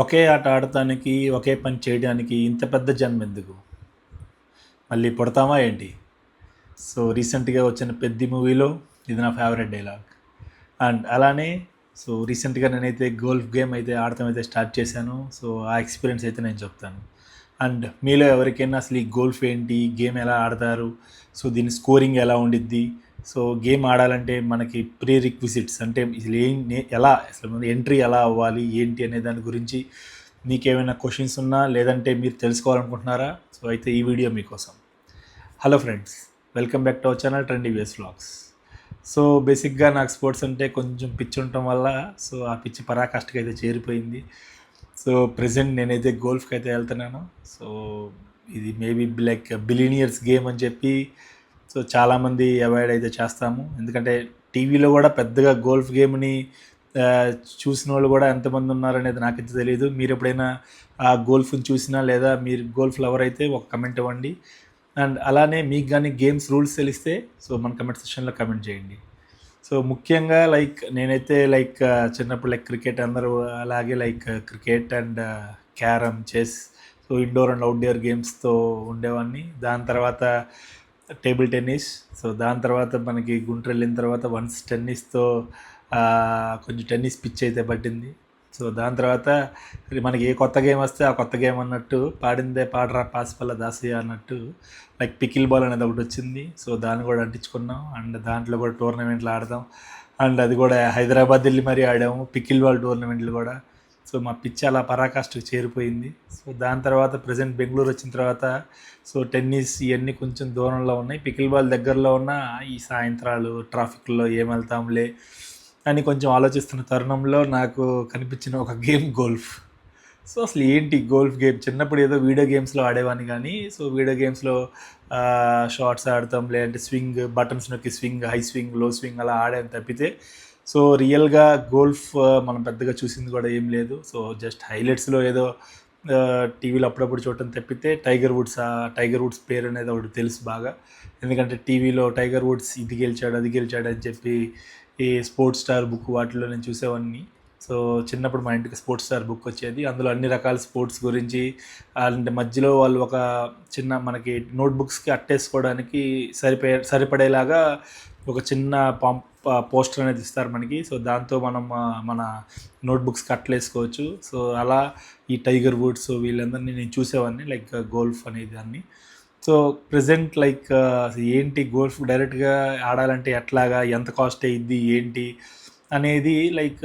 ఒకే ఆట ఆడటానికి, ఒకే పని చేయడానికి ఇంత పెద్ద జన్మెందుకు? మళ్ళీ పుడతామా ఏంటి? సో, రీసెంట్‌గా వచ్చిన 'పెద్ది' మూవీలో ఇది నా ఫేవరెట్ డైలాగ్. అండ్ అలానే రీసెంట్‌గా నేనైతే గోల్ఫ్ గేమ్ అయితే ఆడటం అయితే స్టార్ట్ చేశాను. ఆ ఎక్స్‌పీరియన్స్ అయితే నేను చెప్తాను. అండ్ మీలో ఎవరికైనా అసలు ఈ గోల్ఫ్ ఏంటి? గేమ్ ఎలా ఆడతారు? దీని స్కోరింగ్ ఎలా ఉండిద్ది? గేమ్ ఆడాలంటే మనకి ప్రీ రిక్విజిట్స్ అంటే అసలు ఎలా అసలు ఎంట్రీ ఎలా అవ్వాలి? ఏంటి అనే దాని గురించి మీకేమైనా క్వెషన్స్ ఉన్నా, లేదంటే మీరు తెలుసుకోవాలనుకుంటున్నారా? అయితే ఈ వీడియో మీకోసం. Hello friends, welcome back to our channel trendy ways vlogs. బేసిక్గా నాకు స్పోర్ట్స్ అంటే కొంచెం పిచ్చి ఉండటం వల్ల ఆ పిచ్చి పరాకాష్ఠకి అయితే చేరిపోయింది. ప్రెజెంట్ నేనైతే గోల్ఫ్కి అయితే వెళ్తున్నాను. సో ఇది మేబీ లైక్ బిలీనియర్స్ గేమ్ అని చెప్పి చాలామంది అవాయిడ్ అయితే చేస్తాము. ఎందుకంటే టీవీలో కూడా పెద్దగా గోల్ఫ్ గేమ్ని చూసిన వాళ్ళు కూడా ఎంతమంది ఉన్నారనేది నాకైతే తెలియదు. మీరు ఎప్పుడైనా ఆ గోల్ఫ్ని చూసినా, లేదా మీరు గోల్ఫ్ లవర్ అయితే ఒక కమెంట్ ఇవ్వండి. అండ్ అలానే మీకు కానీ గేమ్స్ రూల్స్ తెలిస్తే మన కమెంట్ సెక్షన్లో కమెంట్ చేయండి. ముఖ్యంగా లైక్ నేనైతే లైక్ చిన్నప్పుడు లైక్ క్రికెట్ అందరూ అలాగే like cricket and carrom, chess, indoor and outdoor గేమ్స్తో ఉండేవాడిని. దాని తర్వాత టేబుల్ టెన్నిస్. దాని తర్వాత మనకి గుంటూరు వెళ్ళిన తర్వాత వన్స్ టెన్నిస్తో కొంచెం టెన్నిస్ పిచ్ అయితే పట్టింది. దాని తర్వాత మనకి ఏ కొత్త గేమ్ వస్తే ఆ కొత్త గేమ్ అన్నట్టు పాడిందే పాడరా పాసిపల్ల దాసయ్య అన్నట్టు లైక్ పికిల్ బాల్ అనేది ఒకటి వచ్చింది. దాన్ని కూడా అంటించుకున్నాం. అండ్ దాంట్లో కూడా టోర్నమెంట్లు ఆడతాం. అండ్ అది కూడా హైదరాబాద్ వెళ్ళి మరీ ఆడాము పికిల్ బాల్ టోర్నమెంట్లు కూడా. మా పిచ్ అలా పరాకాష్ఠకు చేరిపోయింది. దాని తర్వాత ప్రజెంట్ బెంగళూరు వచ్చిన తర్వాత టెన్నిస్ ఇవన్నీ కొంచెం దూరంలో ఉన్నాయి. పికిల్ బాల్ దగ్గరలో ఉన్న ఈ సాయంత్రాలు ట్రాఫిక్లో ఏం వెళ్తాంలే అని కొంచెం ఆలోచిస్తున్న తరుణంలో నాకు కనిపించిన ఒక గేమ్ గోల్ఫ్. అసలు ఏంటి గోల్ఫ్ గేమ్? చిన్నప్పుడు ఏదో వీడియో గేమ్స్లో ఆడేవాడిని, కానీ వీడియో గేమ్స్లో షార్ట్స్ ఆడతాం, లేదంటే స్వింగ్ బటన్స్ నొక్కి స్వింగ్, హై స్వింగ్, లో స్వింగ్ అలా ఆడాను తప్పితే రియల్గా గోల్ఫ్ మనం పెద్దగా చూసింది కూడా ఏం లేదు. జస్ట్ హైలైట్స్లో ఏదో టీవీలో అప్పుడప్పుడు చూడటం తప్పితే టైగర్ వుడ్స్ పేరు అనేది ఒకటి తెలుసు బాగా. ఎందుకంటే టీవీలో టైగర్ వుడ్స్ ఇది గెలిచాడు, అది గెలిచాడు అని చెప్పి ఈ స్పోర్ట్స్ స్టార్ బుక్ వాటిలో నేను చూసేవాడిని. చిన్నప్పుడు మా ఇంటికి స్పోర్ట్స్ స్టార్ బుక్ వచ్చేది. అందులో అన్ని రకాల స్పోర్ట్స్ గురించి, అండ్ మధ్యలో వాళ్ళు ఒక చిన్న మనకి నోట్బుక్స్కి అట్టేసుకోవడానికి సరిపడేలాగా ఒక చిన్న పోస్టర్ అనేది ఇస్తారు మనకి. దాంతో మనం మన నోట్బుక్స్కి అట్లేసుకోవచ్చు. అలా ఈ టైగర్ వుడ్స్ వీళ్ళందరినీ నేను చూసేవాడిని లైక్ గోల్ఫ్ అనేది దాన్ని. ప్రెజెంట్ లైక్ ఏంటి గోల్ఫ్ డైరెక్ట్గా ఆడాలంటే ఎట్లాగా, ఎంత కాస్ట్ అయ్యిద్ది ఏంటి అనేది లైక్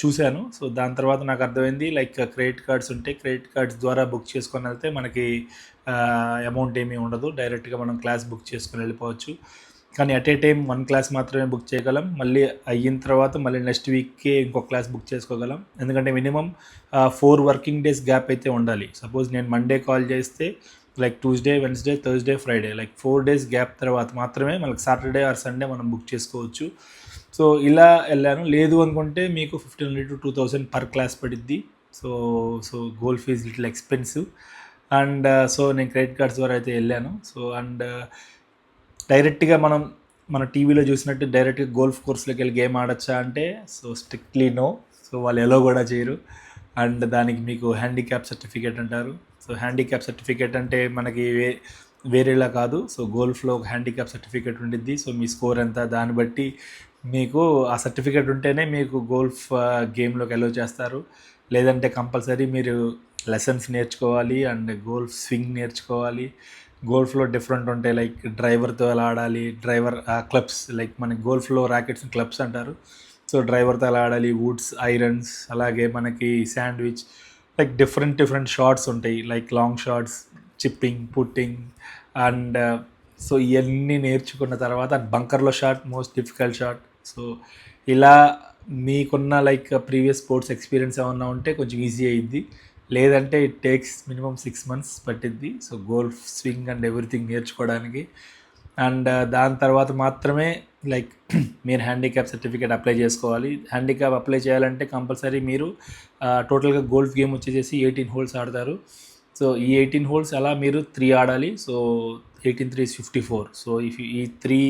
చూశాను. దాని తర్వాత నాకు అర్థమైంది లైక్ క్రెడిట్ కార్డ్స్ ఉంటే క్రెడిట్ కార్డ్స్ ద్వారా బుక్ చేసుకొని వెళ్తే మనకి అమౌంట్ ఏమీ ఉండదు. డైరెక్ట్గా మనం క్లాస్ బుక్ చేసుకొని వెళ్ళిపోవచ్చు. కానీ అట్ ఏ టైం 1 క్లాస్ మాత్రమే బుక్ చేయగలం. మళ్ళీ అయిన తర్వాత మళ్ళీ నెక్స్ట్ వీక్కే ఇంకో క్లాస్ బుక్ చేసుకోగలం. ఎందుకంటే మినిమం 4 వర్కింగ్ డేస్ గ్యాప్ అయితే ఉండాలి. సపోజ్ నేను మండే కాల్ చేస్తే like Tuesday, Wednesday, Thursday, Friday like 4 days gap తర్వాత మాత్రమే మనకి సాటర్డే ఆర్ సండే మనం బుక్ చేసుకోవచ్చు. ఇలా వెళ్ళాను. లేదు అనుకుంటే మీకు 1500 to 2000 పర్ క్లాస్ పడిద్ది. Golf is little expensive. And నేను క్రెడిట్ కార్డ్స్ ద్వారా అయితే వెళ్ళాను. అండ్ డైరెక్ట్గా మన టీవీలో చూసినట్టు డైరెక్ట్గా గోల్ఫ్ కోర్స్లోకి వెళ్ళి గేమ్ ఆడొచ్చా అంటే స్ట్రిక్ట్లీ నో. వాళ్ళు ఎలా కూడా చేయరు. అండ్ దానికి మీకు హ్యాండిక్యాప్ సర్టిఫికేట్ అంటారు. హ్యాండిక్యాప్ సర్టిఫికేట్ అంటే మనకి వేరేలా కాదు. గోల్ఫ్లో ఒక హ్యాండిక్యాప్ సర్టిఫికేట్ ఉండిద్ది. మీ స్కోర్ ఎంత, దాన్ని బట్టి మీకు ఆ సర్టిఫికేట్ ఉంటేనే మీకు గోల్ఫ్ గేమ్లోకి అలౌ చేస్తారు. లేదంటే కంపల్సరీ మీరు లెసన్స్ నేర్చుకోవాలి అండ్ గోల్ఫ్ స్వింగ్ నేర్చుకోవాలి. గోల్ఫ్లో డిఫరెంట్ ఉంటాయి లైక్ డ్రైవర్తో ఎలా ఆడాలి, క్లబ్స్ లైక్ మనకి గోల్ఫ్లో ర్యాకెట్స్ క్లబ్స్ అంటారు. డ్రైవర్తో ఎలా ఆడాలి, వుడ్స్, ఐరన్స్, అలాగే మనకి శాండ్విచ్ లైక్ డిఫరెంట్ షాట్స్ ఉంటాయి like long shots, chipping, putting. And ఇవన్నీ నేర్చుకున్న తర్వాత బంకర్లో షాట్ మోస్ట్ డిఫికల్ట్ షాట్. ఇలా మీకున్న లైక్ ప్రీవియస్ స్పోర్ట్స్ ఎక్స్పీరియన్స్ ఏమన్నా ఉంటే కొంచెం ఈజీ అయ్యిద్ది. లేదంటే ఇట్ టేక్స్ మినిమం 6 months పట్టిద్ది. గోల్ఫ్ స్వింగ్ అండ్ ఎవ్రీథింగ్ నేర్చుకోవడానికి. అండ్ దాని తర్వాత మాత్రమే లైక్ మీరు హ్యాండిక్యాప్ సర్టిఫికేట్ అప్లై చేసుకోవాలి. హ్యాండిక్యాప్ అప్లై చేయాలంటే కంపల్సరీ మీరు టోటల్గా గోల్ఫ్ గేమ్ వచ్చేసి 18 holes ఆడతారు. ఈ 18 holes అలా మీరు 3 ఆడాలి. 18 3 is 54. ఈ 3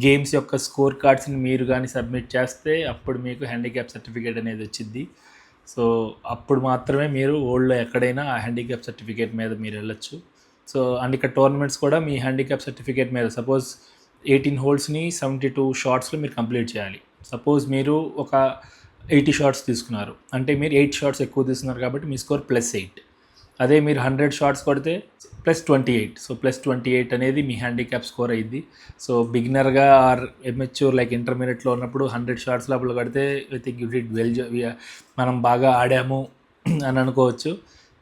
గేమ్స్ యొక్క స్కోర్ కార్డ్స్ని మీరు కానీ సబ్మిట్ చేస్తే అప్పుడు మీకు హ్యాండిక్యాప్ సర్టిఫికేట్ అనేది వచ్చింది. సో అప్పుడు మాత్రమే మీరు వరల్డ్‌లో ఎక్కడైనా ఆ హ్యాండిక్యాప్ సర్టిఫికేట్ మీద మీరు వెళ్ళొచ్చు. సో అండ్ ఇక్కడ టోర్నమెంట్స్ కూడా మీ హ్యాండిక్యాప్ సర్టిఫికేట్ మీద సపోజ్ 18 హోల్స్‌ని 72 షాట్స్‌లో మీరు కంప్లీట్ చేయాలి. సపోజ్ మీరు ఒక 80 షాట్స్ తీసుకున్నారు. అంటే మీరు 8 షాట్స్ ఎక్కువ తీసుకున్నారు కాబట్టి మీ స్కోర్ +8. అదే మీరు 100 షాట్స్ కొడితే +28. సో +28 అనేది మీ హ్యాండిక్యాప్ స్కోర్ అయ్యిద్ది. సో బిగినర్గా ఆర్ ఎమెచ్యూర్ లైక్ ఇంటర్మీడియట్లో ఉన్నప్పుడు 100 షాట్స్ లోపల కొడితే I think you did well. మనం బాగా ఆడాము అని అనుకోవచ్చు.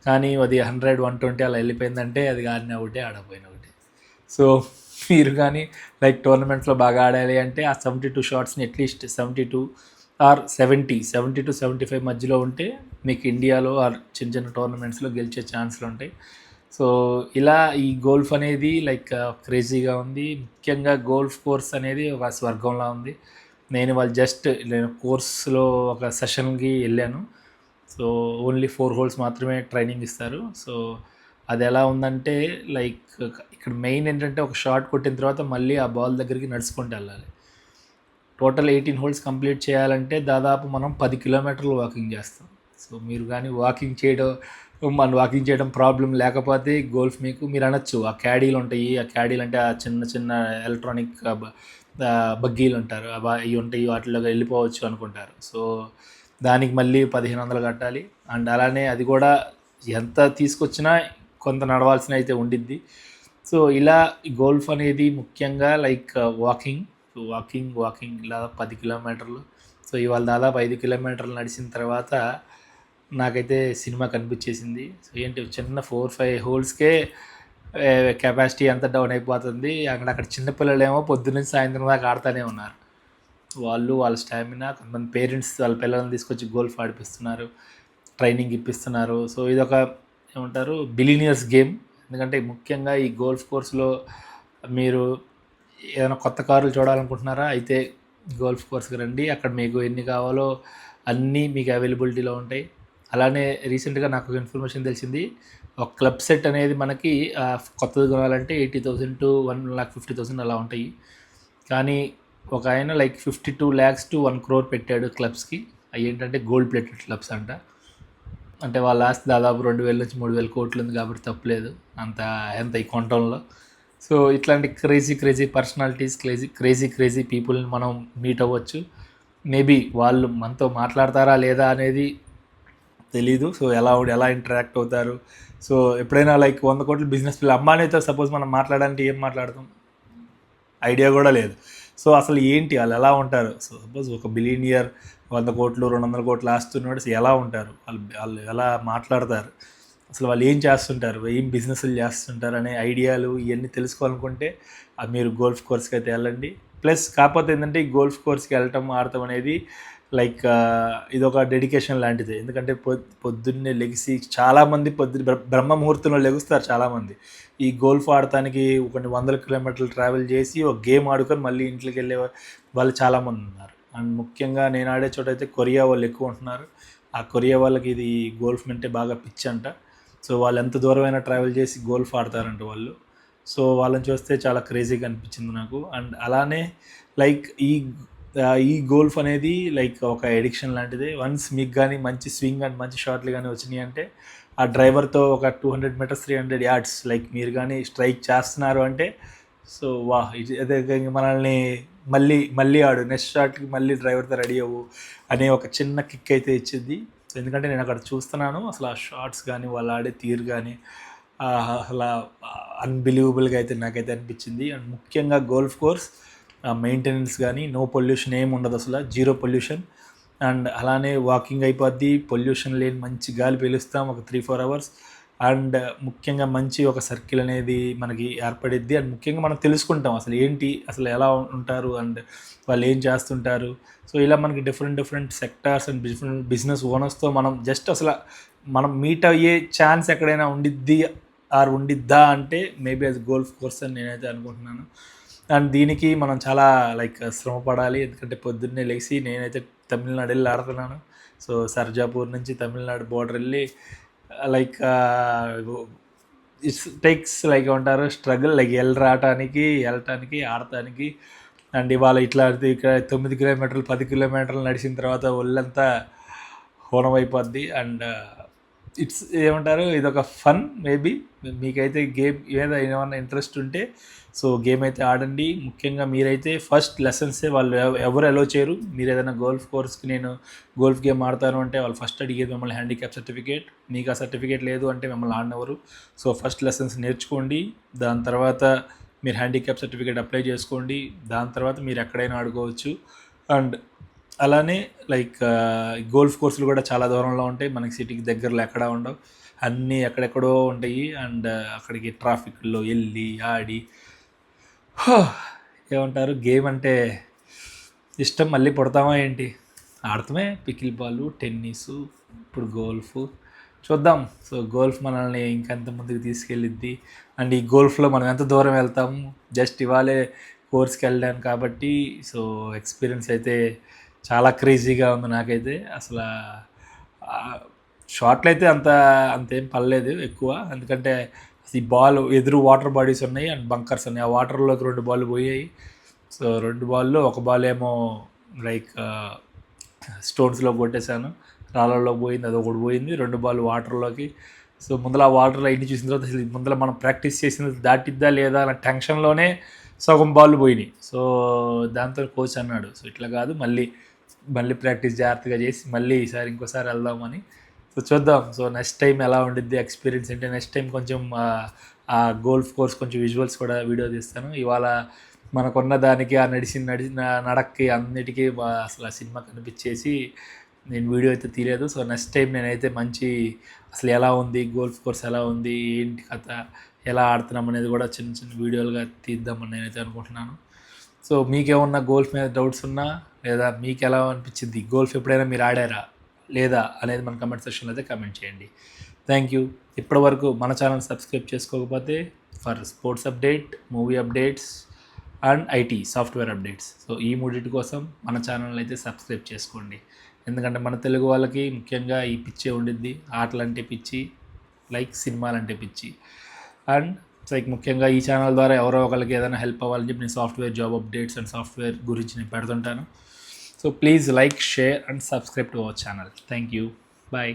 కానీ అది 100, 120 అలా వెళ్ళిపోయిందంటే అది ఆడిన ఒకటే ఆడకపోయిన ఒకటే. సో మీరు కానీ లైక్ టోర్నమెంట్స్లో బాగా ఆడాలి అంటే ఆ 72 షాట్స్ని అట్లీస్ట్ 72 ఆర్ 70-75 మధ్యలో ఉంటే మీకు ఇండియాలో ఆర్ చిన్న చిన్న టోర్నమెంట్స్లో గెలిచే ఛాన్స్లు ఉంటాయి. సో ఇలా ఈ గోల్ఫ్ అనేది లైక్ క్రేజీగా ఉంది. ముఖ్యంగా గోల్ఫ్ కోర్స్ అనేది ఒక స్వర్గంలా ఉంది. నేను కోర్స్లో ఒక సెషన్కి వెళ్ళాను. సో ఓన్లీ 4 హోల్స్ మాత్రమే ట్రైనింగ్ ఇస్తారు. సో అది ఎలా ఉందంటే లైక్ ఇక్కడ మెయిన్ ఏంటంటే ఒక షాట్ కొట్టిన తర్వాత మళ్ళీ ఆ బాల్ దగ్గరికి నడుచుకుంటూ వెళ్ళాలి. టోటల్ 18 హోల్స్ కంప్లీట్ చేయాలంటే దాదాపు మనం 10 కిలోమీటర్లు వాకింగ్ చేస్తాం. సో మీరు కానీ వాకింగ్ చేయడం ప్రాబ్లం లేకపోతే గోల్ఫ్ మీరు అనొచ్చు ఆ క్యాడీలు ఉంటాయి. ఆ క్యాడీలు అంటే ఆ చిన్న చిన్న ఎలక్ట్రానిక్ బగ్గీలు అంటారు. అవి ఉంటాయి, వాటిలో వెళ్ళిపోవచ్చు అనుకుంటారు. సో దానికి మళ్ళీ 1500 కట్టాలి. అండ్ అలానే అది కూడా ఎంత తీసుకొచ్చినా కొంత నడవాల్సిన అయితే ఉండిద్ది. సో ఇలా గోల్ఫ్ అనేది ముఖ్యంగా లైక్ వాకింగ్ ఇలా 10 కిలోమీటర్లు. సో ఇవాళ దాదాపు 5 కిలోమీటర్లు నడిచిన తర్వాత నాకైతే సినిమా కనిపించేసింది. సో ఏంటి చిన్న 4-5 హోల్స్కే కెపాసిటీ అంతా డౌన్ అయిపోతుంది. అక్కడ చిన్నపిల్లలు ఏమో పొద్దున్నుంచి సాయంత్రం దాకా ఆడుతూనే ఉన్నారు. వాళ్ళ స్టామినా, కొంతమంది పేరెంట్స్ వాళ్ళ పిల్లల్ని తీసుకొచ్చి గోల్ఫ్ ఆడిపిస్తున్నారు, ట్రైనింగ్ ఇప్పిస్తున్నారు. సో ఇదొక ఏమంటారు బిలినియర్స్ గేమ్. ఎందుకంటే ముఖ్యంగా ఈ గోల్ఫ్ కోర్సులో మీరు ఏదైనా కొత్త కార్లు చూడాలనుకుంటున్నారా అయితే గోల్ఫ్ కోర్స్కి రండి. అక్కడ మీకు ఎన్ని కావాలో అన్నీ మీకు అవైలబిలిటీలో ఉంటాయి. అలానే రీసెంట్గా నాకు ఒక ఇన్ఫర్మేషన్ తెలిసింది. ఒక క్లబ్ సెట్ అనేది మనకి కొత్తది కొనాలంటే 80,000 to 1,50,000 అలా ఉంటాయి. కానీ ఒక ఆయన లైక్ 52 lakhs to 1 crore పెట్టాడు క్లబ్స్కి. అవి ఏంటంటే గోల్డ్ ప్లేటెడ్ క్లబ్స్ అంట. అంటే వాళ్ళ ఆస్తి దాదాపు 2,000 నుంచి 3,000 కోట్లు ఉంది కాబట్టి తప్పలేదు ఎంత ఈ కొనటంలో. సో ఇట్లాంటి క్రేజీ పర్సనాలిటీస్, క్రేజీ పీపుల్ని మనం మీట్ అవ్వచ్చు. మేబీ వాళ్ళు మనతో మాట్లాడతారా లేదా అనేది తెలీదు. సో ఎలా ఇంటరాక్ట్ అవుతారు. సో ఎప్పుడైనా లైక్ 100 కోట్ల బిజినెస్ అంబానీతో సపోజ్ మనం మాట్లాడాలంటే ఏం మాట్లాడతాం, ఐడియా కూడా లేదు. సో అసలు ఏంటి వాళ్ళు ఎలా ఉంటారు. సో సపోజ్ ఒక బిలియనియర్ 100 కోట్లు 200 కోట్లు ఆస్తున్నాడు, ఎలా ఉంటారు వాళ్ళు ఎలా మాట్లాడతారు, అసలు వాళ్ళు ఏం చేస్తుంటారు, ఏం బిజినెస్లు చేస్తుంటారు అనే ఐడియాలు ఇవన్నీ తెలుసుకోవాలనుకుంటే మీరు గోల్ఫ్ కోర్స్కి అయితే వెళ్ళండి. ప్లస్ కాకపోతే ఏంటంటే ఈ గోల్ఫ్ కోర్స్కి ఆడటం అనేది లైక్ ఇదొక డెడికేషన్ లాంటిది. ఎందుకంటే పొద్దున్నే లెగిసి చాలామంది బ్రహ్మ ముహూర్తంలో లెగుస్తారు చాలామంది ఈ గోల్ఫ్ ఆడటానికి. కొన్ని 100 కిలోమీటర్లు ట్రావెల్ చేసి ఒక గేమ్ ఆడుకొని మళ్ళీ ఇంట్లోకి వెళ్ళే వాళ్ళు చాలామంది ఉన్నారు. అండ్ ముఖ్యంగా నేను ఆడే చోట అయితే కొరియా వాళ్ళు ఎక్కువ ఉంటున్నారు. ఆ కొరియా వాళ్ళకి ఇది గోల్ఫ్ అంటే బాగా పిచ్చి అంట. సో వాళ్ళు ఎంత దూరమైనా ట్రావెల్ చేసి గోల్ఫ్ ఆడతారంట వాళ్ళు. సో వాళ్ళని చూస్తే చాలా క్రేజీగా అనిపించింది నాకు. అండ్ అలానే లైక్ ఈ గోల్ఫ్ అనేది లైక్ ఒక ఎడిక్షన్ లాంటిది. వన్స్ మీకు కానీ మంచి స్వింగ్ అండ్ మంచి షాట్లు కానీ వచ్చినాయి అంటే ఆ డ్రైవర్తో ఒక 200 మీటర్స్ 300 yards లైక్ మీరు కానీ స్ట్రైక్ చేస్తున్నారు అంటే సో అదే మనల్ని మళ్ళీ ఆడు నెక్స్ట్ షాట్కి మళ్ళీ డ్రైవర్తో రెడీ అవ్వు అనే ఒక చిన్న కిక్ అయితే ఇచ్చింది. ఎందుకంటే నేను అక్కడ చూస్తున్నాను అసలు ఆ షాట్స్ కానీ వాళ్ళు ఆడే తీరు కానీ అసలు అన్బిలీవబుల్గా అయితే నాకైతే అనిపించింది. అండ్ ముఖ్యంగా గోల్ఫ్ కోర్స్ మెయింటెనెన్స్ కానీ నో పొల్యూషన్ ఏమి ఉండదు, అసలు 0 పొల్యూషన్. అండ్ అలానే వాకింగ్ అయిపోద్ది, పొల్యూషన్ లేని మంచి గాలి పీలుస్తాం ఒక 3-4 hours. అండ్ ముఖ్యంగా మంచి ఒక సర్కిల్ అనేది మనకి ఏర్పడిద్ది. అండ్ ముఖ్యంగా మనం తెలుసుకుంటాం అసలు ఎలా ఉంటారు అండ్ వాళ్ళు ఏం చేస్తుంటారు. సో ఇలా మనకి different sectors and different business ఓనర్స్తో మనం మీట్ అయ్యే ఛాన్స్ ఎక్కడైనా ఉండిద్దా అంటే మేబీ అది గోల్ఫ్ కోర్స్ అని నేనైతే అనుకుంటున్నాను. అండ్ దీనికి మనం చాలా లైక్ శ్రమ పడాలి. ఎందుకంటే పొద్దున్నే లేచి నేనైతే తమిళనాడు వెళ్ళి ఆడుతున్నాను. సో సర్జాపూర్ నుంచి తమిళనాడు బోర్డర్ వెళ్ళి లైక్ ఇట్స్ టేక్స్ లైక్ ఏమంటారు స్ట్రగుల్ లైక్ వెళ్ళటానికి ఆడటానికి. అండ్ ఇవాళ ఇక్కడ 9 కిలోమీటర్లు 10 కిలోమీటర్లు నడిచిన తర్వాత ఒళ్ళంతా హోనం అయిపోద్ది. అండ్ ఇట్స్ ఏమంటారు, ఇదొక ఫన్ మేబీ. మీకైతే గేమ్ ఏమైనా ఇంట్రెస్ట్ ఉంటే సో గేమ్ అయితే ఆడండి. ముఖ్యంగా మీరైతే ఫస్ట్ లెసన్సే వాళ్ళు ఎవరు అలో చేయరు. మీరు ఏదైనా గోల్ఫ్ కోర్స్కి నేను గోల్ఫ్ గేమ్ ఆడతాను అంటే వాళ్ళు ఫస్ట్ అడిగేది మిమ్మల్ని హ్యాండిక్యాప్ సర్టిఫికేట్. మీకు ఆ సర్టిఫికేట్ లేదు అంటే మిమ్మల్ని ఆడనివ్వరు. సో ఫస్ట్ లెసన్స్ నేర్చుకోండి. దాని తర్వాత మీరు హ్యాండిక్యాప్ సర్టిఫికేట్ అప్లై చేసుకోండి. దాని తర్వాత మీరు ఎక్కడైనా ఆడుకోవచ్చు. అండ్ అలానే లైక్ గోల్ఫ్ కోర్సులు కూడా చాలా దూరంలో ఉంటాయి. మనకి సిటీకి దగ్గరలో ఎక్కడా ఉండవు, అన్నీ ఎక్కడెక్కడో ఉంటాయి. అండ్ అక్కడికి ట్రాఫిక్లో వెళ్ళి ఆడి ఏమంటారు, గేమ్ అంటే ఇష్టం మళ్ళీ పుడతామా ఏంటి, ఆడతామే. పికిల్ బాల్, టెన్నిసు, ఇప్పుడు గోల్ఫ్ చూద్దాం. సో గోల్ఫ్ మనల్ని ఇంకెంత ముందుకు తీసుకెళ్ళిద్ది. అండ్ ఈ గోల్ఫ్లో మనం ఎంత దూరం వెళ్తాము. జస్ట్ ఇవాళే కోర్స్కి వెళ్ళాను కాబట్టి సో ఎక్స్పీరియన్స్ అయితే చాలా క్రేజీగా ఉంది నాకైతే. అసలు షాట్లు అయితే అంతేం పర్లేదు ఎక్కువ, ఎందుకంటే ఈ బాల్ ఎదురు వాటర్ బాడీస్ ఉన్నాయి అండ్ బంకర్స్ ఉన్నాయి. ఆ వాటర్లోకి 2 బాల్ పోయాయి. సో 2 బాల్లో ఒక బాల్ ఏమో లైక్ స్టోన్స్లో కొట్టేశాను, రాళ్ళలో పోయింది, అది ఒకటి పోయింది. 2 బాల్ వాటర్లోకి. సో ముందర ఆ వాటర్లో ఇంటి చూసిన తర్వాత అసలు ముందర మనం ప్రాక్టీస్ చేసింది దాటిద్దా లేదా అన్న టెన్షన్లోనే సగం బాల్ పోయినాయి. సో దాంతో కోచ్ అన్నాడు, సో ఇట్లా కాదు, మళ్ళీ ప్రాక్టీస్ జాగ్రత్తగా చేసి మళ్ళీ ఇంకోసారి వెళ్దామని. సో చూద్దాం. సో నెక్స్ట్ టైం ఎలా ఉండిద్ది ఎక్స్పీరియన్స్ అంటే, నెక్స్ట్ టైం కొంచెం ఆ గోల్ఫ్ కోర్స్ కొంచెం విజువల్స్ కూడా వీడియో తీస్తాను. ఇవాళ మనకున్న దానికి ఆ నడిచిన నడక్కి అన్నిటికీ అసలు ఆ సినిమా కనిపించేసి నేను వీడియో అయితే తీయలేదు. సో నెక్స్ట్ టైం నేనైతే మంచి అసలు ఎలా ఉంది గోల్ఫ్ కోర్స్, ఎలా ఉంది, ఏంటి కథ, ఎలా ఆడుతున్నాం అనేది కూడా చిన్న చిన్న వీడియోలుగా తీద్దామని నేనైతే అనుకుంటున్నాను. సో మీకేమన్నా గోల్ఫ్ మీద డౌట్స్ ఉన్నా, లేదా మీకు ఎలా అనిపించింది, గోల్ఫ్ ఎప్పుడైనా మీరు ఆడారా లేదా అనేది మన కమెంట్ సెక్షన్లో అయితే కమెంట్ చేయండి. Thank you. ఇప్పటివరకు మన ఛానల్ సబ్స్క్రైబ్ చేసుకోకపోతే for sports update, movie updates and IT software updates, so ఈ మూడింటి కోసం మన ఛానల్ అయితే సబ్స్క్రైబ్ చేసుకోండి. ఎందుకంటే మన తెలుగు వాళ్ళకి ముఖ్యంగా ఈ పిచ్చే ఉండిద్ది, ఆటలంటే పిచ్చి, లైక్ సినిమాలంటే పిచ్చి. అండ్ లైక్ ముఖ్యంగా ఈ ఛానల్ ద్వారా ఎవరో ఒకరికి ఏదైనా హెల్ప్ అవ్వాలని చెప్పి నేను software job updates and software గురించి నేను పెడుతుంటాను. So please like, share and subscribe to our channel. Thank you. Bye.